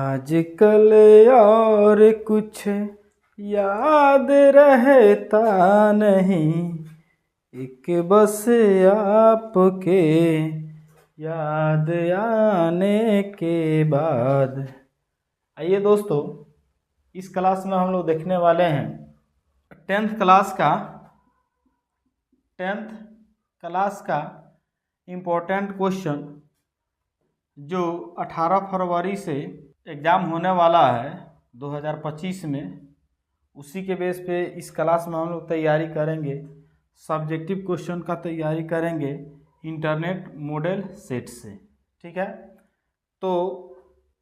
आजकल और कुछ याद रहता नहीं, एक बस आपके याद आने के बाद। आइए दोस्तों, इस क्लास में हम लोग देखने वाले हैं 10th क्लास का इम्पोर्टेंट क्वेश्चन जो 18 फरवरी से एग्ज़ाम होने वाला है 2025 में। उसी के बेस पे इस क्लास में हम लोग तैयारी करेंगे, सब्जेक्टिव क्वेश्चन का तैयारी करेंगे इंटरनेट मॉडल सेट से। ठीक है, तो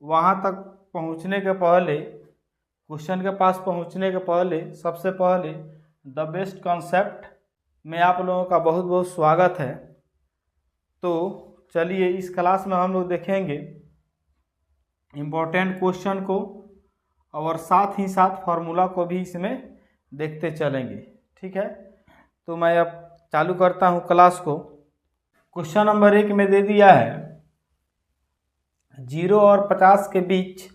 वहाँ तक पहुँचने के पहले, क्वेश्चन के पास पहुँचने के पहले, सबसे पहले द बेस्ट कॉन्सेप्ट में आप लोगों का बहुत बहुत स्वागत है। तो चलिए, इस क्लास में हम लोग देखेंगे इम्पोर्टेंट क्वेश्चन को और साथ ही साथ फार्मूला को भी इसमें देखते चलेंगे। ठीक है, तो मैं अब चालू करता हूँ क्लास को। क्वेश्चन नंबर 1 में दे दिया है 0 और 50 के बीच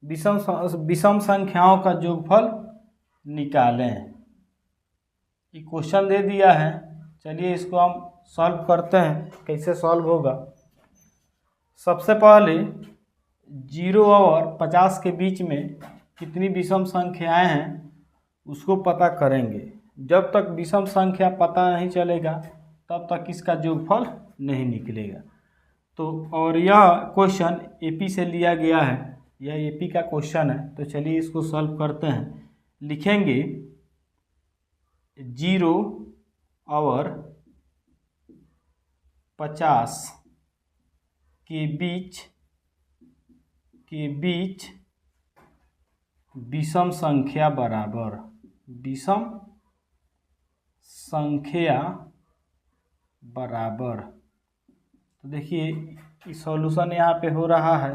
विषम संख्याओं का योगफल निकालें। ये क्वेश्चन दे दिया है, चलिए इसको हम सॉल्व करते हैं। कैसे सॉल्व होगा? सबसे पहले 0 और 50 के बीच में कितनी विषम संख्याएं हैं उसको पता करेंगे। जब तक विषम संख्या पता नहीं चलेगा तब तक इसका योगफल नहीं निकलेगा। तो और यह क्वेश्चन एपी से लिया गया है, यह एपी का क्वेश्चन है। तो चलिए इसको सॉल्व करते हैं। लिखेंगे 0 और 50 के बीच विषम संख्या बराबर, विषम संख्या बराबर। तो देखिए सॉल्यूशन यहाँ पे हो रहा है।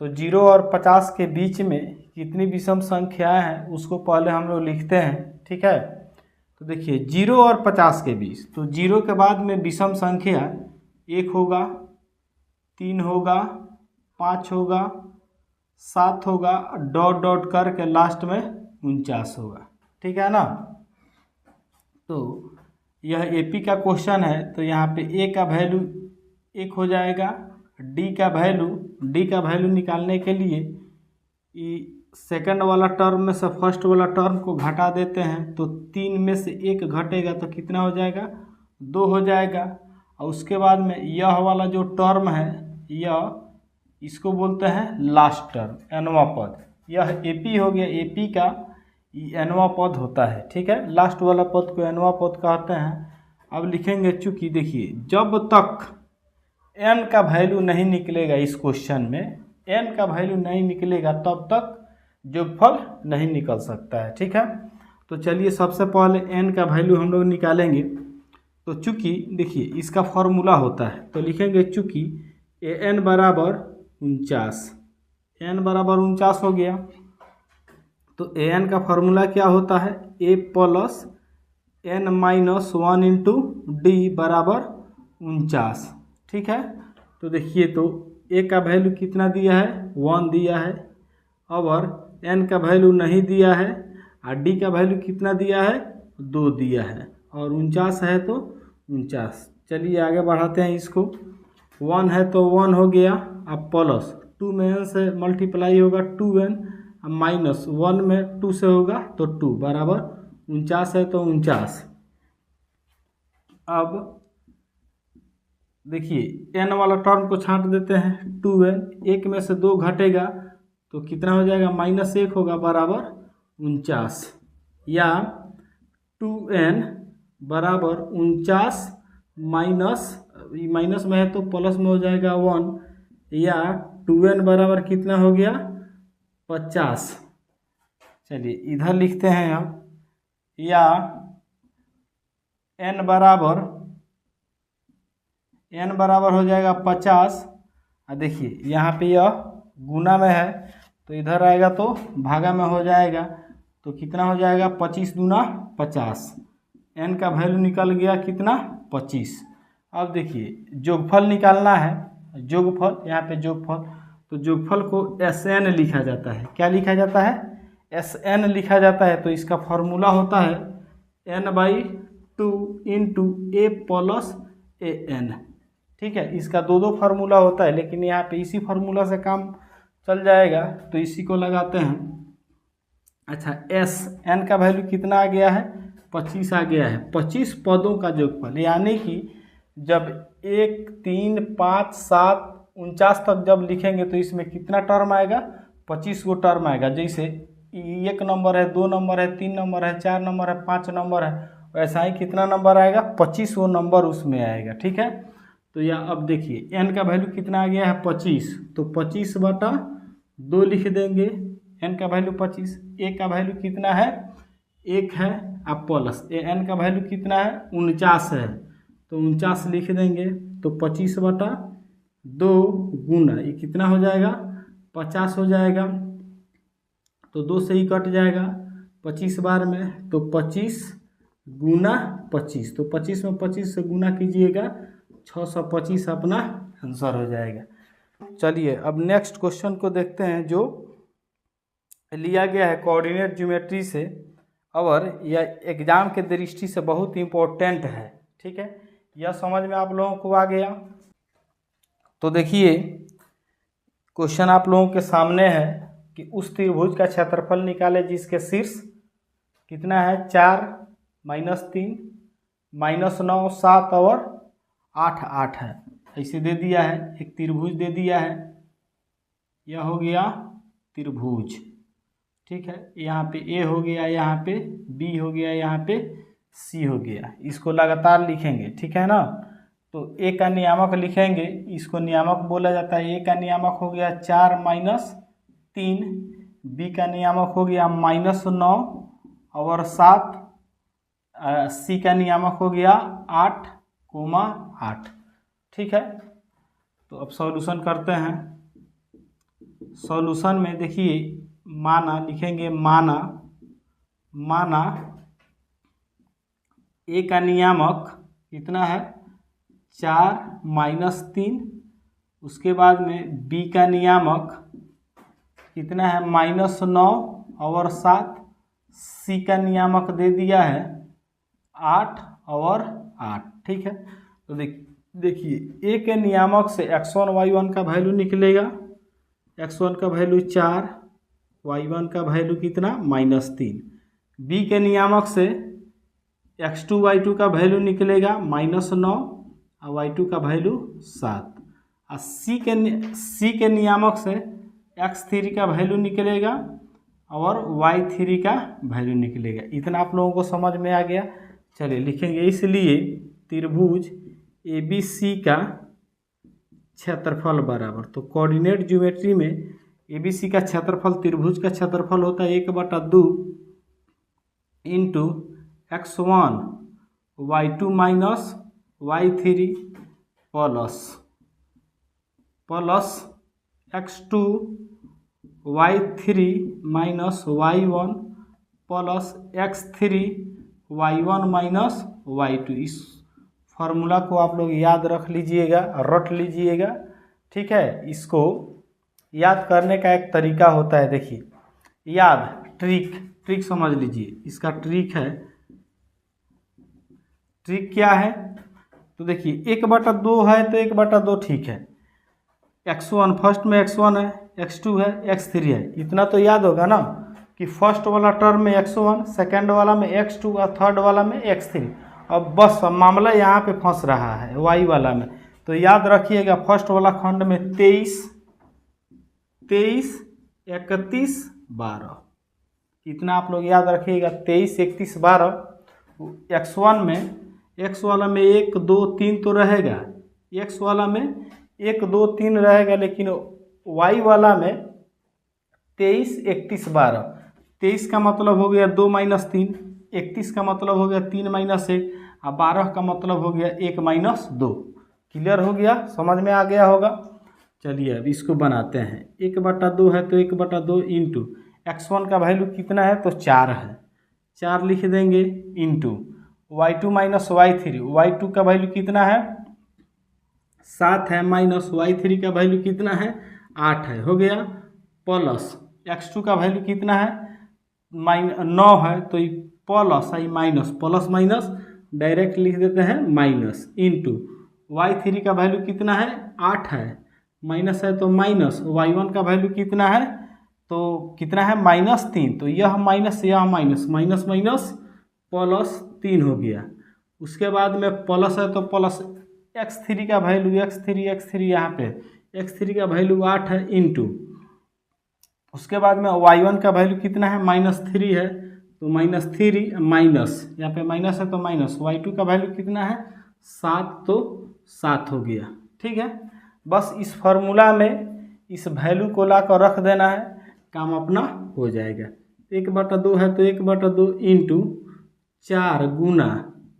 तो 0 और 50 के बीच में कितनी विषम संख्याएं हैं उसको पहले हम लोग लिखते हैं। ठीक है, तो देखिए 0 और 50 के बीच, तो 0 के बाद में विषम संख्या 1 होगा, 3 होगा, 5 होगा, 7 होगा, डॉट डॉट करके लास्ट में 49 होगा। ठीक है ना। तो यह एपी का क्वेश्चन है, तो यहाँ पे ए का वैल्यू 1 हो जाएगा। डी का वैल्यू निकालने के लिए सेकंड वाला टर्म में से फर्स्ट वाला टर्म को घटा देते हैं। तो 3 में से 1 घटेगा तो कितना हो जाएगा? 2 हो जाएगा। और उसके बाद में यह वाला जो टर्म है, यह इसको बोलते हैं लास्ट टर्म, nवां पद। यह एपी हो गया, एपी का nवां पद होता है। ठीक है, लास्ट वाला पद को nवां पद कहते हैं। अब लिखेंगे, चूँकि देखिए जब तक n का वैल्यू नहीं निकलेगा, इस क्वेश्चन में n का वैल्यू नहीं निकलेगा तब तक योगफल नहीं निकल सकता है। ठीक है, तो चलिए सबसे पहले n का वैल्यू हम लोग निकालेंगे। तो चूँकि देखिए इसका फॉर्मूला होता है, तो लिखेंगे चूँकि n बराबर 49, n बराबर 49 हो गया। तो an का फॉर्मूला क्या होता है? a plus n-1 into D बराबर 49। ठीक है, तो देखिए तो a का वैल्यू कितना दिया है? 1 दिया है, और n का वैल्यू नहीं दिया है, और d का वैल्यू कितना दिया है? 2 दिया है, और 49 है तो 49। चलिए आगे बढ़ाते हैं इसको। 1 है तो 1 हो गया, अब प्लस 2 में n से मल्टीप्लाई होगा 2n, माइनस 1 में 2 से होगा तो 2 बराबर 49 है तो 49। अब देखिए n वाला टर्म को छांट देते हैं, 2n, 1 में से 2 घटेगा तो कितना हो जाएगा? -1 होगा बराबर 49, या 2n बराबर 49 माइनस में है तो प्लस में हो जाएगा 1, या 2n बराबर कितना हो गया? 50। चलिए इधर लिखते हैं हम, या n बराबर हो जाएगा 50। देखिए यहाँ पे यह गुना में है तो इधर आएगा तो भागा में हो जाएगा, तो कितना हो जाएगा? 25 दूना 50। n का वैल्यू निकल गया कितना? 25। अब देखिए योगफल निकालना है, योगफल, यहाँ पे योगफल, तो जोगफल को SN लिखा जाता है। क्या लिखा जाता है? SN लिखा जाता है। तो इसका फॉर्मूला होता है n/2 into A plus AN। ठीक है, इसका दो फार्मूला होता है, लेकिन यहाँ पे इसी फार्मूला से काम चल जाएगा, तो इसी को लगाते हैं। अच्छा, SN का वैल्यू कितना आ गया है? 25 आ गया है। 25 पदों का जोगफल, यानी कि जब 1, 3, 5, 7, 49 तक जब लिखेंगे तो इसमें कितना टर्म आएगा? 25 गो टर्म आएगा। जैसे 1 नंबर है, 2 नंबर है, 3 नंबर है, 4 नंबर है, 5 नंबर है, वैसा ही कितना नंबर आएगा? 25 वो नंबर उसमें आएगा। ठीक है, तो यह अब देखिए n का वैल्यू कितना आ गया है? 25। तो 25/2 लिख देंगे। n का वैल्यू 25। a का वैल्यू कितना है? 1 है। अब प्लस n का वैल्यू कितना है? 49 है। तो 49 लिख देंगे। तो 25/2 गुना ये कितना हो जाएगा? 50 हो जाएगा। तो 2 से ही कट जाएगा 25 बार में, तो 25 गुना 25। तो 25 में 25 से गुना कीजिएगा, 625 अपना आंसर हो जाएगा। चलिए अब नेक्स्ट क्वेश्चन को देखते हैं, जो लिया गया है कोऑर्डिनेट ज्योमेट्री से, और यह एग्जाम के दृष्टि से बहुत इम्पोर्टेंट है। ठीक है, यह समझ में आप लोगों को आ गया? तो देखिए क्वेश्चन आप लोगों के सामने है कि उस त्रिभुज का क्षेत्रफल निकाले जिसके शीर्ष कितना है? 4, -3, -9, 7 और 8 है। ऐसे दे दिया है, एक त्रिभुज दे दिया है। यह हो गया त्रिभुज। ठीक है, यहाँ पे A हो गया, यहाँ पे B हो गया, यहाँ पे C हो गया। इसको लगातार लिखेंगे। ठीक है ना? तो A का नियामक लिखेंगे, इसको नियामक बोला जाता है। A का नियामक हो गया 4 - 3, B का नियामक हो गया -9 और 7, C का नियामक हो गया 8,8। ठीक है, तो अब सॉल्यूशन करते हैं। सॉल्यूशन में देखिए, माना लिखेंगे, माना A का नियामक कितना है? 4 - 3। उसके बाद में B का नियामक कितना है? -9 और 7। C का नियामक दे दिया है 8 और 8। ठीक है, तो देखिए A के नियामक से x1 y1 का वैल्यू निकलेगा। x1 का वैल्यू 4, y1 का वैल्यू कितना? -3। B के नियामक से x2 y2 का वैल्यू निकलेगा -9 और y2 का वैल्यू 7। और C के नियामक से x3 का वैल्यू निकलेगा और y3 का वैल्यू निकलेगा। इतना आप लोगों को समझ में आ गया? चलिए लिखेंगे। इसलिए त्रिभुज ABC का क्षेत्रफल बराबर, तो कोऑर्डिनेट ज्योमेट्री में ABC का क्षेत्रफल, त्रिभुज का क्षेत्रफल होता है 1/2 into x1 y2 minus y3 plus x2 y3 minus y1 plus x3 y1 minus y2। इस फार्मूला को आप लोग याद रख लीजिएगा, रट लीजिएगा। ठीक है, इसको याद करने का एक तरीका होता है। देखिए, याद ट्रिक समझ लीजिए। इसका ट्रिक है। ट्रिक क्या है? तो देखिए 1/2 है तो 1/2 ठीक है। x1 फर्स्ट में x1 है, x2 है, x3 है। इतना तो याद होगा ना कि फर्स्ट वाला टर्म में x1, सेकेंड वाला में x2 और थर्ड वाला में x3। अब बस मामला यहाँ पे फंस रहा है y वाला में। तो याद रखिएगा, फर्स्ट वाला खंड में 23, 31, 12। इतना आप लोग याद रखिएगा, 23, 31, 12। x1 में, x वाला में 1, 2, 3 तो रहेगा, x वाला में 1, 2, 3 रहेगा, लेकिन y वाला में 23, 31, 12। 23 का मतलब हो गया 2 - 3, 31 का मतलब हो गया 3 - 1 और 12 का मतलब हो गया 1 - 2। क्लियर हो गया? समझ में आ गया होगा? चलिए अब इसको बनाते हैं। 1/2 है तो 1/2 इंटू x1 का वैल्यू कितना है? तो 4 है, 4 लिख देंगे into y2 minus y3। y2 का वैल्यू कितना है? 7 है, माइनस y3 का वैल्यू कितना है? 8 है, हो गया, प्लस x2 का वैल्यू कितना है 9 है, तो ये प्लस आई माइनस, प्लस माइनस डायरेक्ट लिख देते हैं माइनस, इंटू y3 का वैल्यू कितना है 8 है, माइनस है तो माइनस, y1 का वैल्यू कितना है तो कितना है -3, तो यह माइनस माइनस माइनस प्लस 3 हो गया। उसके बाद में प्लस है तो प्लस x3 का वैल्यू x3 यहाँ पे x3 का वैल्यू 8 है, इंटू उसके बाद में y1 का वैल्यू कितना है -3 है, तो -3 माइनस यहाँ पे माइनस है तो माइनस, y2 का वैल्यू कितना है 7, तो 7 हो गया। ठीक है, बस इस फार्मूला में इस वैल्यू को ला कर रख देना है, काम अपना हो जाएगा। 1/2 है तो 1/2 इंटू 4 गुना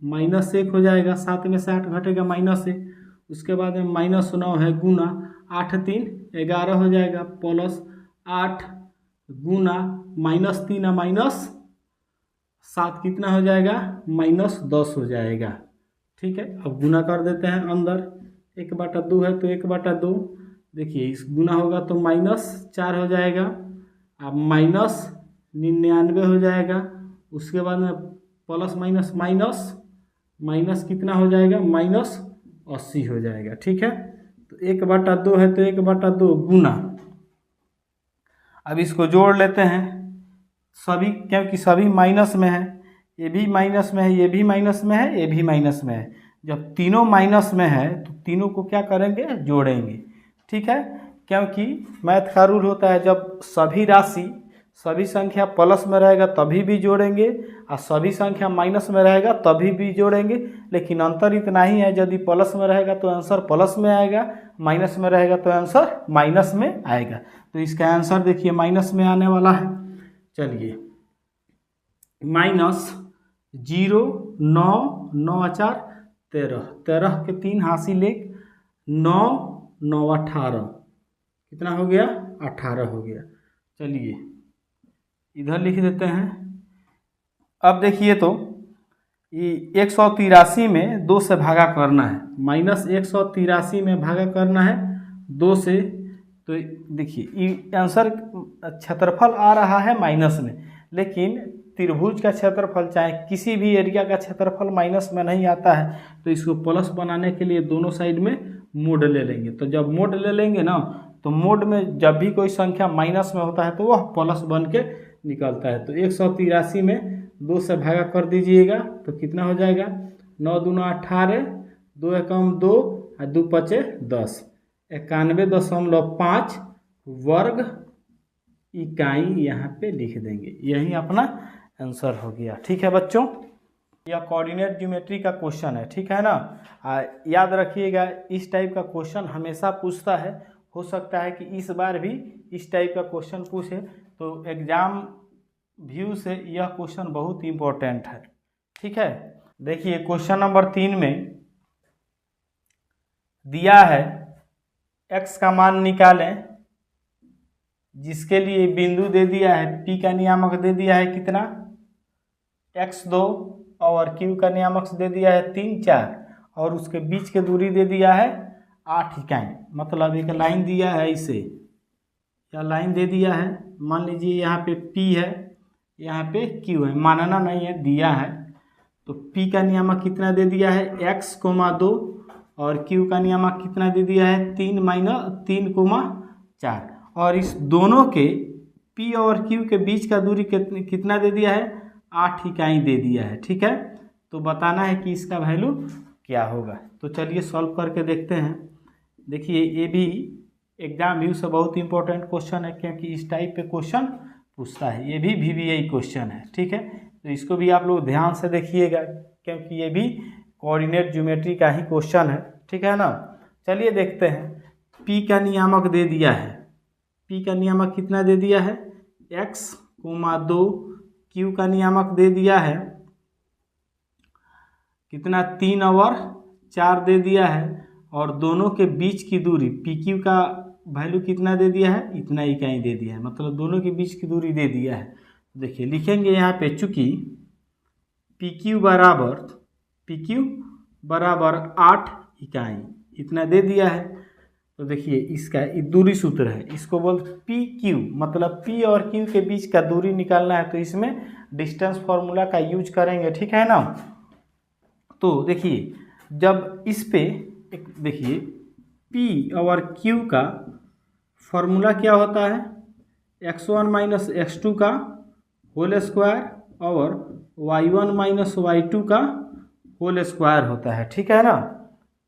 -1 हो जाएगा, 7 में से 8 घटेगा -1, उसके बाद में -9 है गुना 8 3 11 हो जाएगा, प्लस 8 गुना -3 -7 कितना हो जाएगा -10 हो जाएगा। ठीक है, अब गुना कर देते हैं अंदर, 1/2 है तो 1/2, देखिए इस गुना होगा तो -4 हो जाएगा, अब -99 हो जाएगा, उसके बाद में प्लस माइनस माइनस कितना हो जाएगा -80 हो जाएगा। ठीक है, तो 1/2 है तो 1/2 गुना, अब इसको जोड़ लेते हैं सभी, क्योंकि सभी माइनस में है, ये भी माइनस में है, ये भी माइनस में है, ये भी माइनस में है। जब तीनों माइनस में है तो तीनों को क्या करेंगे जोड़ेंगे। ठीक है, क्योंकि मैथ का रूल होता है जब सभी राशि सभी संख्या प्लस में रहेगा तभी भी जोड़ेंगे और सभी संख्या माइनस में रहेगा तभी भी जोड़ेंगे, लेकिन अंतर इतना ही है, यदि प्लस में रहेगा तो आंसर प्लस में आएगा, माइनस में रहेगा तो आंसर माइनस में आएगा। तो इसका आंसर देखिए माइनस में आने वाला है। चलिए, -0 9 9 4 13, 13 के 3 हासिल 1, 9 9 18 कितना हो गया 18 हो गया। चलिए इधर लिख देते हैं। अब देखिए तो ये 183 में 2 से भागा करना है, -183 में भागा करना है 2 से, तो देखिए ये आंसर क्षेत्रफल आ रहा है माइनस में, लेकिन त्रिभुज का क्षेत्रफल चाहे किसी भी एरिया का क्षेत्रफल माइनस में नहीं आता है, तो इसको प्लस बनाने के लिए दोनों साइड में मोड ले लेंगे। तो जब मोड ले लेंगे ना, तो मोड में जब भी कोई संख्या माइनस में होता है तो वह प्लस बन के निकलता है। तो 183 में 2 से भागा कर दीजिएगा तो कितना हो जाएगा 9 दूना 18, 2 एकम 2 और 2 पचे 10, 91.5 वर्ग इकाई यहाँ पे लिख देंगे, यही अपना आंसर हो गया। ठीक है बच्चों, यह कोऑर्डिनेट ज्योमेट्री का क्वेश्चन है। ठीक है ना, याद रखिएगा इस टाइप का क्वेश्चन हमेशा पूछता है, हो सकता है कि इस बार भी इस टाइप का क्वेश्चन पूछे, तो एग्जाम व्यू से यह क्वेश्चन बहुत इम्पोर्टेंट है। ठीक है, देखिए क्वेश्चन नंबर 3 में दिया है x का मान निकालें, जिसके लिए बिंदु दे दिया है, p का नियामक दे दिया है कितना x2 और q का नियामक दे दिया है 3 4 और उसके बीच की दूरी दे दिया है 8 इकाई। मतलब एक लाइन दिया है, इसे या लाइन दे दिया है, मान लीजिए यहाँ पे p है, यहाँ पे q है, मानना नहीं है, दिया है। तो p का नियामक कितना दे दिया है x, 2 और q का नियामक कितना दे दिया है 3 - 4 और इस दोनों के p और q के बीच का दूरी कितना दे दिया है 8 इकाई दे दिया है। ठीक है, तो बताना है कि इसका वैल्यू क्या होगा। तो चलिए सॉल्व करके देखते हैं। देखिए ये भी एग्जाम व्यू से बहुत इंपॉर्टेंट क्वेश्चन है, क्योंकि इस टाइप पे क्वेश्चन पूछता है, ये भी VBI क्वेश्चन है। ठीक है, तो इसको भी आप लोग ध्यान से देखिएगा, क्योंकि ये भी कोऑर्डिनेट ज्योमेट्री का ही क्वेश्चन है। ठीक है ना, चलिए देखते हैं। p का नियामक दे दिया है, p का नियामक कितना दे दिया है x, 2, q का नियामक दे दिया है कितना 3 और 4 दे दिया है, और दोनों के बीच की दूरी PQ का वैल्यू कितना दे दिया है, इतना इकाई दे दिया है, मतलब दोनों के बीच की दूरी दे दिया है। देखिए लिखेंगे यहाँ पे, चूंकि PQ बराबर 8 इकाई इतना दे दिया है, तो देखिए इसका दूरी सूत्र है, इसको बोलते पी क्यू, मतलब पी और क्यू के बीच का दूरी निकालना है, तो इसमें डिस्टेंस फॉर्मूला का यूज करेंगे, ठीक है ना। तो देखिए जब इस पे देखिए पी और क्यू का फॉर्मूला क्या होता है, x1 माइनस x2 का होल स्क्वायर और y1 माइनस y2 का होल स्क्वायर होता है, ठीक है ना।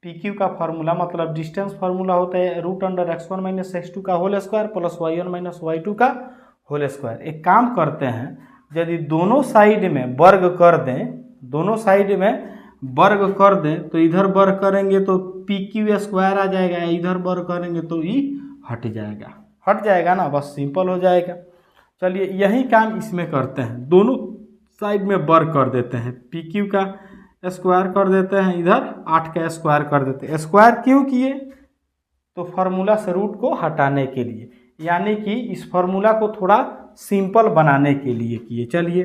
पी क्यू का फार्मूला मतलब डिस्टेंस फार्मूला होता है root under x1 minus x2 का whole square plus y1 minus y2 का होल स्क्वायर। एक काम करते हैं, यदि दोनों साइड में वर्ग कर दें, दोनों साइड में वर्ग कर दें तो इधर वर्ग करेंगे तो पी क्यू स्क्वायर आ जाएगा, इधर वर्ग करेंगे तो ई हट जाएगा ना, बस सिंपल हो जाएगा। चलिए यही काम इसमें करते हैं, दोनों साइड में वर्ग कर देते हैं, पी क्यू का स्क्वायर कर देते हैं, इधर 8 का स्क्वायर कर देते हैं। स्क्वायर क्यों किए, तो फार्मूला से रूट को हटाने के लिए, यानी कि इस फार्मूला को थोड़ा सिंपल बनाने के लिए किए। चलिए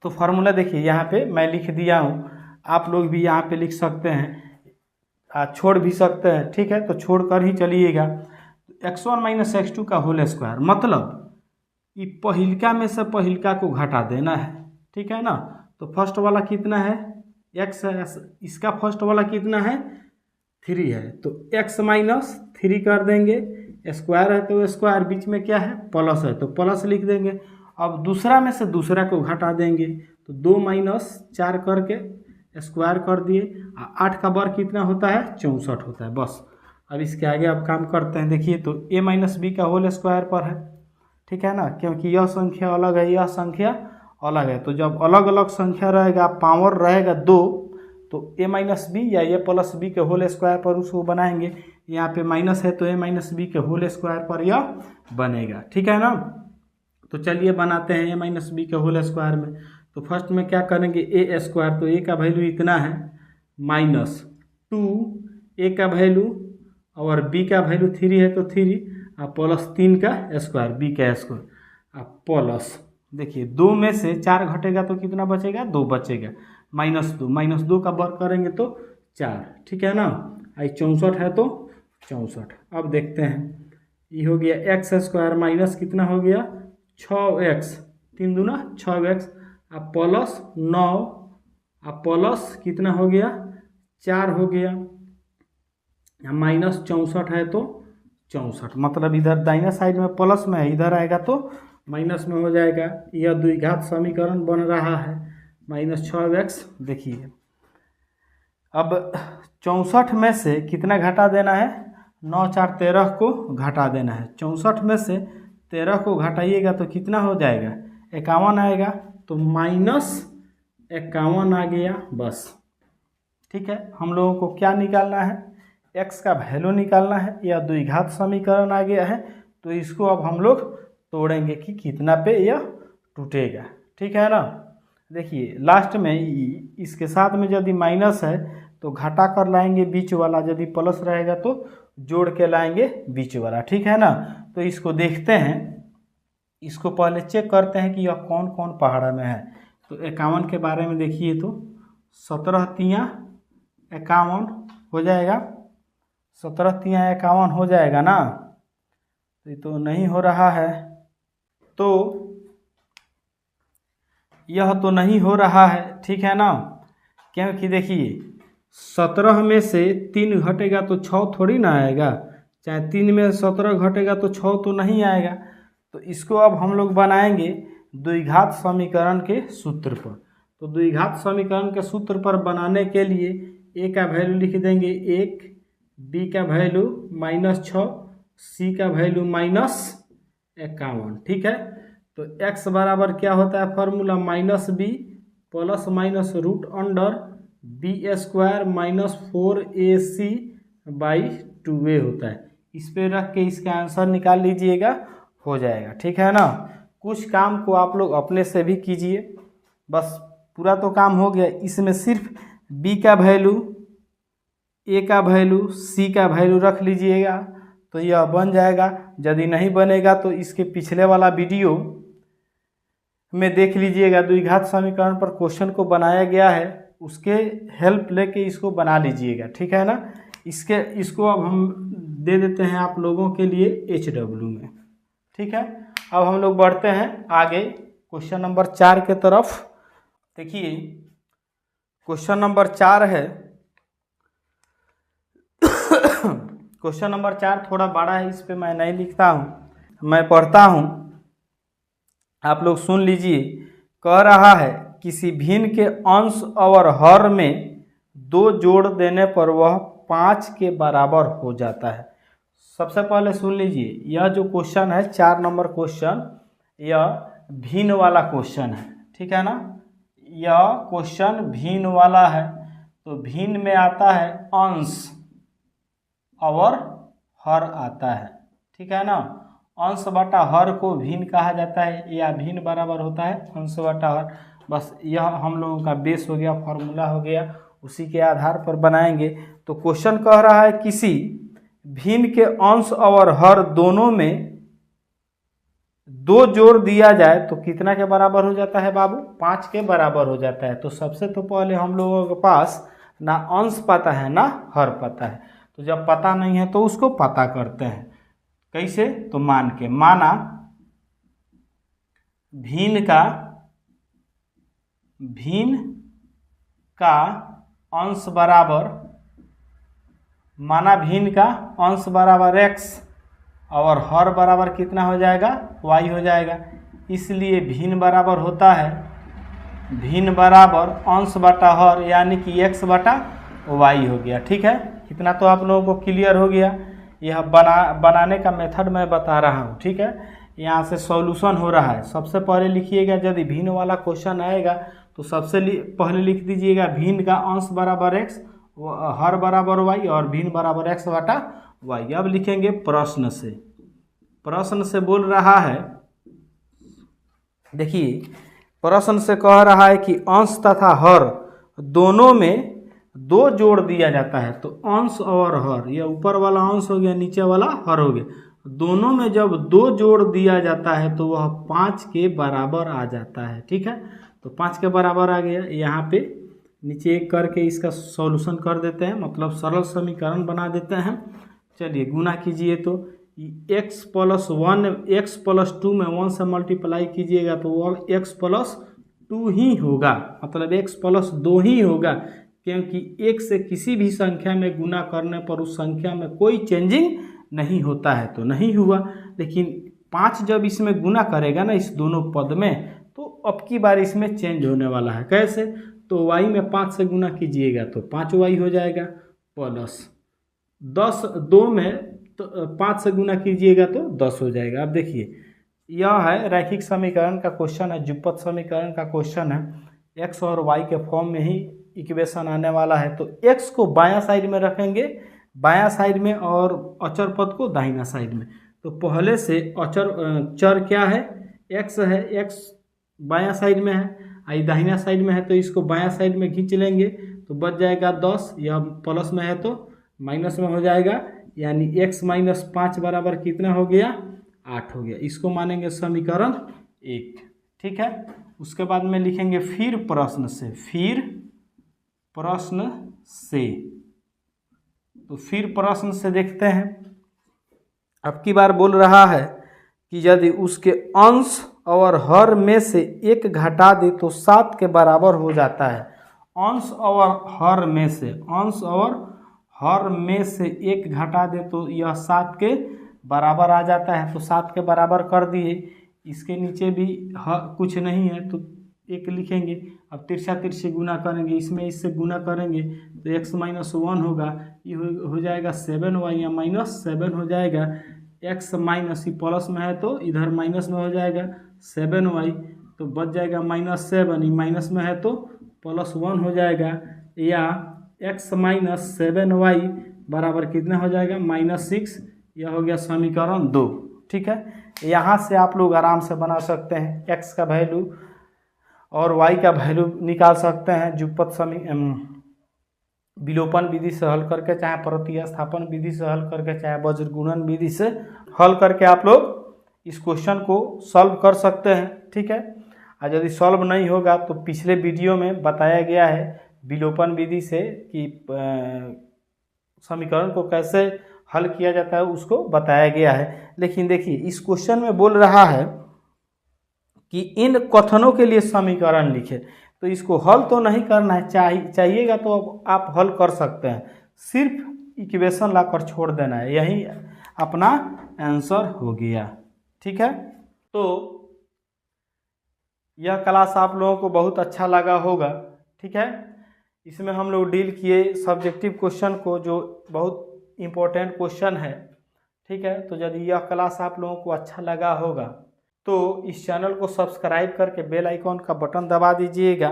तो फार्मूला देखिए यहाँ पे मैं लिख दिया हूँ, आप लोग भी यहाँ पे लिख सकते हैं, छोड़ भी सकते हैं, ठीक है, तो छोड़ कर ही चलिएगा। x1 माइनस x2 का होल स्क्वायर मतलब ये पहिलका में से पहिलका को घटा देना है, ठीक है ना। तो फर्स्ट वाला कितना है, x है, इसका फर्स्ट वाला कितना है 3 है, तो x माइनस 3 कर देंगे, स्क्वायर है तो स्क्वायर, बीच में क्या है प्लस है तो प्लस लिख देंगे। अब दूसरा में से दूसरा को घटा देंगे, तो 2 माइनस 4 करके स्क्वायर कर दिए, 8 का वर्ग कितना होता है 64 होता है, बस। अब इसके आगे आप काम करते हैं, देखिए तो a माइनस बी का होल स्क्वायर पर है, ठीक है ना, क्योंकि यह संख्या अलग है, यह संख्या अलग है, तो जब अलग अलग संख्या रहेगा, पावर रहेगा 2, तो a माइनस बी या a प्लस बी के होल स्क्वायर पर उसको बनाएंगे। यहाँ पे माइनस है तो a माइनस बी के होल स्क्वायर पर यह बनेगा, ठीक है ना। तो चलिए बनाते हैं a माइनस बी के होल स्क्वायर में। तो फर्स्ट में क्या करेंगे, a स्क्वायर, तो a का वैल्यू इतना है माइनस 2 a का वैल्यू और b का वैल्यू 3 है तो 3 और प्लस 3 का स्क्वायर b का स्क्वायर और प्लस, देखिए 2 में से 4 घटेगा तो कितना बचेगा 2 बचेगा, माइनस 2 का वर्ग करेंगे तो 4, ठीक है ना। आई 64 है तो 64। अब देखते हैं, ये हो गया एक्स स्क्वायर माइनस कितना हो गया 6x, 3 दूना 6x और प्लस 9 और प्लस कितना हो गया 4 हो गया, माइनस 64 है तो 64, मतलब इधर दाहिना साइड में प्लस में है, इधर आएगा तो माइनस में हो जाएगा। यह द्विघात समीकरण बन रहा है माइनस 6x। देखिए अब 64 में से कितना घटा देना है, 9 4 13 को घटा देना है, 64 में से 13 को घटाइएगा तो कितना हो जाएगा 51 आएगा, तो माइनस 51 आ गया, बस, ठीक है। हम लोगों को क्या निकालना है, x का वैल्यू निकालना है, यह द्विघात समीकरण आ गया है, तो इसको अब हम लोग तोड़ेंगे कि कितना पे यह टूटेगा, ठीक है ना। देखिए लास्ट में इसके साथ में यदि माइनस है तो घटा कर लाएंगे बीच वाला, यदि प्लस रहेगा तो जोड़ के लाएंगे बीच वाला, ठीक है ना। तो इसको देखते हैं, इसको पहले चेक करते हैं कि यह कौन कौन पहाड़ में है। तो 51 के बारे में देखिए, तो 17 तियाँ 51 हो जाएगा, 17 तियाँ 51 हो जाएगा ना, तो ये तो नहीं हो रहा है, तो यह तो नहीं हो रहा है, ठीक है ना, क्योंकि देखिए 17 में से 3 घटेगा तो 6 थोड़ी ना आएगा, चाहे 3 में 17 घटेगा तो 6 तो नहीं आएगा। तो इसको अब हम लोग बनाएंगे द्विघात समीकरण के सूत्र पर। तो द्विघात समीकरण के सूत्र पर बनाने के लिए a का वैल्यू लिख देंगे 1, b का वैल्यू -6, c का वैल्यू -51, ठीक है। तो x बराबर क्या होता है formula, -b plus minus root under b square -4ac by 2a होता है। इस पे रख के इसका आंसर निकाल लीजिएगा, हो जाएगा, ठीक है ना। कुछ काम को आप लोग अपने से भी कीजिए, बस पूरा तो काम हो गया। इसमें सिर्फ b का वैल्यू, a का वैल्यू, c का वैल्यू रख लीजिएगा तो यह बन जाएगा। यदि नहीं बनेगा तो इसके पिछले वाला वीडियो में देख लीजिएगा, द्विघात समीकरण पर क्वेश्चन को बनाया गया है, उसके हेल्प लेके इसको बना लीजिएगा, ठीक है ना। इसको अब हम दे देते हैं आप लोगों के लिए HW में। ठीक है, अब हम लोग बढ़ते हैं आगे क्वेश्चन नंबर 4 के तरफ। देखिए क्वेश्चन नंबर 4 है, क्वेश्चन नंबर 4 थोड़ा बड़ा है, इस पे मैं नहीं लिखता हूँ, मैं पढ़ता हूँ, आप लोग सुन लीजिए। कह रहा है किसी भिन्न के अंश और हर में 2 जोड़ देने पर वह 5 के बराबर हो जाता है। सबसे पहले सुन लीजिए, यह जो क्वेश्चन है 4 नंबर क्वेश्चन, यह भिन्न वाला क्वेश्चन है। ठीक है ना, यह क्वेश्चन भिन्न वाला है। तो भिन्न में आता है अंश और हर आता है। ठीक है ना, अंश बटा हर को भिन्न कहा जाता है, या भिन्न बराबर होता है अंश बटा हर। बस यह हम लोगों का बेस हो गया, फॉर्मूला हो गया, उसी के आधार पर बनाएंगे। तो क्वेश्चन कह रहा है किसी भिन्न के अंश और हर दोनों में 2 जोड़ दिया जाए तो कितना के बराबर हो जाता है बाबू? 5 के बराबर हो जाता है। तो सबसे तो पहले हम लोगों के पास ना अंश पता है ना हर पता है, तो जब पता नहीं है तो उसको पता करते हैं। कैसे? तो मान के, माना भिन्न का अंश बराबर, माना भिन्न का अंश बराबर x और हर बराबर कितना हो जाएगा? y हो जाएगा। इसलिए भिन्न बराबर होता है भिन्न बराबर अंश बटा हर, यानी कि x बटा y हो गया। ठीक है, इतना तो आप लोगों को क्लियर हो गया। यह बनाने का मेथड मैं बता रहा हूँ। ठीक है, यहाँ से सॉल्यूशन हो रहा है। सबसे पहले लिखिएगा, यदि भिन्न वाला क्वेश्चन आएगा तो सबसे पहले लिख दीजिएगा भिन्न का अंश बराबर x, हर बराबर y और भिन्न बराबर x बटा y। अब लिखेंगे प्रश्न से। प्रश्न से बोल रहा है, देखिए प्रश्न से कह रहा है कि अंश तथा हर दोनों में 2 जोड़ दिया जाता है। तो अंश और हर, यह ऊपर वाला अंश हो गया, नीचे वाला हर हो गया, दोनों में जब 2 जोड़ दिया जाता है तो वह 5 के बराबर आ जाता है। ठीक है, तो 5 के बराबर आ गया। यहाँ पे नीचे एक करके इसका सॉल्यूशन कर देते हैं, मतलब सरल समीकरण बना देते हैं। चलिए गुना कीजिए, तो x + 1 x + 2 में 1 से मल्टीप्लाई कीजिएगा तो वह x + 2 ही होगा, मतलब x + 2 ही होगा, क्योंकि 1 से किसी भी संख्या में गुना करने पर उस संख्या में कोई चेंजिंग नहीं होता है, तो नहीं हुआ। लेकिन 5 जब इसमें गुना करेगा ना इस दोनों पद में, तो अब की बार इसमें चेंज होने वाला है। कैसे? तो y में 5 से गुना कीजिएगा तो 5y हो जाएगा, प्लस 10 2 में तो 5 से गुना कीजिएगा तो 10 हो जाएगा। अब देखिए यह है रैखिक समीकरण का क्वेश्चन है, जुगपत समीकरण का क्वेश्चन है। x और y के फॉर्म में ही इक्वेशन आने वाला है। तो x को बायां साइड में रखेंगे, बायां साइड में, और अचर पद को दाहिना साइड में। तो पहले से चर क्या है? x है, x बायां साइड में है, आई दाहिना साइड में है, तो इसको बायां साइड में खींच लेंगे तो बच जाएगा 10, या प्लस में है तो माइनस में हो जाएगा, यानी x - 5 बराबर कितना हो गया? 8 हो गया। इसको मानेंगे समीकरण 1। ठीक है, उसके बाद में लिखेंगे फिर प्रश्न से, फिर प्रश्न से। तो फिर प्रश्न से देखते हैं, अब की बार बोल रहा है कि यदि उसके अंश और हर में से 1 घटा दे तो 7 के बराबर हो जाता है। अंश और हर में से, अंश और हर में से 1 घटा दे तो यह 7 के बराबर आ जाता है। तो 7 के बराबर कर दिए, इसके नीचे भी कुछ नहीं है तो 1 लिखेंगे। अब तिरछा तिरछी गुना करेंगे, इसमें इससे गुना करेंगे तो x - 1 होगा, ये हो जाएगा 7y, या -7 हो जाएगा। x माइनस, प्लस में है तो इधर माइनस में हो जाएगा 7y, तो बच जाएगा -7, माइनस में है तो +1 हो जाएगा, या x - 7y बराबर कितना हो जाएगा? -6। यह हो गया समीकरण 2। ठीक है, यहाँ से आप लोग आराम से बना सकते हैं, x का वैल्यू और y का वैल्यू निकाल सकते हैं जुगपत विलोपन विधि से हल करके, चाहे प्रतिस्थापन विधि से हल करके, चाहे वज्र गुणन विधि से हल करके आप लोग इस क्वेश्चन को सॉल्व कर सकते हैं। ठीक है, और यदि सॉल्व नहीं होगा तो पिछले वीडियो में बताया गया है विलोपन विधि से कि समीकरण को कैसे हल किया जाता है उसको बताया गया है। लेकिन देखिए इस क्वेश्चन में बोल रहा है कि इन कथनों के लिए समीकरण लिखे, तो इसको हल तो नहीं करना है, चाहिएगा तो आप हल कर सकते हैं, सिर्फ इक्वेशन लाकर छोड़ देना है, यही अपना आंसर हो गया। ठीक है, तो यह क्लास आप लोगों को बहुत अच्छा लगा होगा। ठीक है, इसमें हम लोग डील किए सब्जेक्टिव क्वेश्चन को, जो बहुत इम्पोर्टेंट क्वेश्चन है। ठीक है, तो यदि यह क्लास आप लोगों को अच्छा लगा होगा तो इस चैनल को सब्सक्राइब करके बेल आइकॉन का बटन दबा दीजिएगा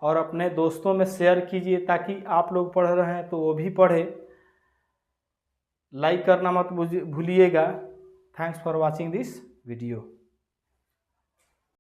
और अपने दोस्तों में शेयर कीजिए, ताकि आप लोग पढ़ रहे हैं तो वो भी पढ़े। लाइक करना मत भूलिएगा। Thanks for watching this video.